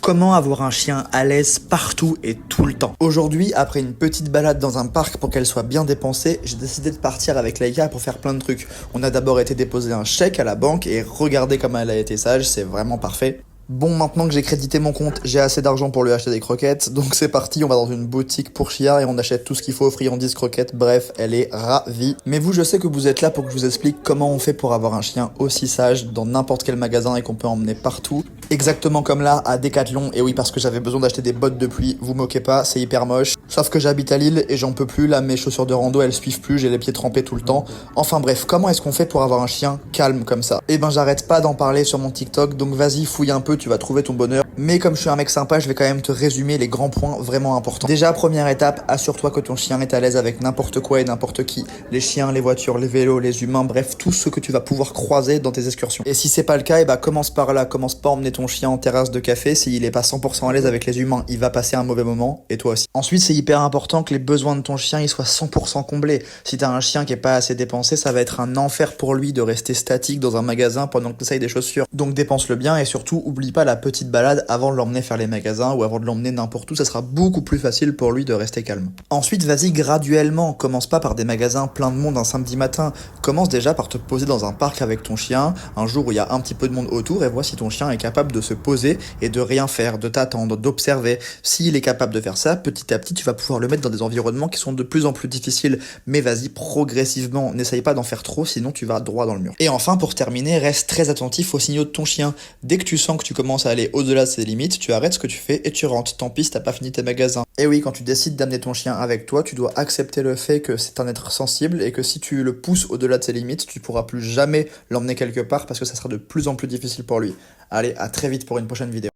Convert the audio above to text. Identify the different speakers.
Speaker 1: Comment avoir un chien à l'aise partout et tout le temps? Aujourd'hui, après une petite balade dans un parc pour qu'elle soit bien dépensée, j'ai décidé de partir avec Laika pour faire plein de trucs. On a d'abord été déposer un chèque à la banque et regardez comme elle a été sage, c'est vraiment parfait. Bon, maintenant que j'ai crédité mon compte, j'ai assez d'argent pour lui acheter des croquettes, donc c'est parti, on va dans une boutique pour chien et on achète tout ce qu'il faut, friandises, croquettes, bref, elle est ravie. Mais vous, je sais que vous êtes là pour que je vous explique comment on fait pour avoir un chien aussi sage dans n'importe quel magasin et qu'on peut emmener partout. Exactement comme là, à Decathlon, et oui, parce que j'avais besoin d'acheter des bottes de pluie, vous moquez pas, c'est hyper moche. Sauf que j'habite à Lille et j'en peux plus, là mes chaussures de rando elles suivent plus, j'ai les pieds trempés tout le temps. Enfin bref, comment est-ce qu'on fait pour avoir un chien calme comme ça? Eh ben j'arrête pas d'en parler sur mon TikTok, donc vas-y fouille un peu, tu vas trouver ton bonheur. Mais comme je suis un mec sympa, je vais quand même te résumer les grands points vraiment importants. Déjà, première étape, assure-toi que ton chien est à l'aise avec n'importe quoi et n'importe qui. Les chiens, les voitures, les vélos, les humains, bref, tout ce que tu vas pouvoir croiser dans tes excursions. Et si c'est pas le cas, eh ben commence par là, commence pas à emmener ton chien en terrasse de café. S'il est pas 100% à l'aise avec les humains, il va passer un mauvais moment, et toi aussi. Ensuite, c'est hyper important que les besoins de ton chien ils soient 100% comblés. Si t'as un chien qui est pas assez dépensé, ça va être un enfer pour lui de rester statique dans un magasin pendant que tu essayes des chaussures. Donc dépense-le bien et surtout oublie pas la petite balade avant de l'emmener faire les magasins ou avant de l'emmener n'importe où, ça sera beaucoup plus facile pour lui de rester calme. Ensuite, vas-y graduellement, commence pas par des magasins plein de monde un samedi matin, commence déjà par te poser dans un parc avec ton chien, un jour où il y a un petit peu de monde autour et vois si ton chien est capable de se poser et de rien faire, de t'attendre, d'observer. S'il est capable de faire ça, petit à petit tu vas pouvoir le mettre dans des environnements qui sont de plus en plus difficiles, mais vas-y progressivement, n'essaye pas d'en faire trop sinon tu vas droit dans le mur. Et enfin pour terminer, reste très attentif aux signaux de ton chien. Dès que tu sens que tu commences à aller au-delà de ses limites, tu arrêtes ce que tu fais et tu rentres. Tant pis si t'as pas fini tes magasins. Et oui, quand tu décides d'amener ton chien avec toi, tu dois accepter le fait que c'est un être sensible et que si tu le pousses au-delà de ses limites, tu pourras plus jamais l'emmener quelque part parce que ça sera de plus en plus difficile pour lui. Allez, à très vite pour une prochaine vidéo.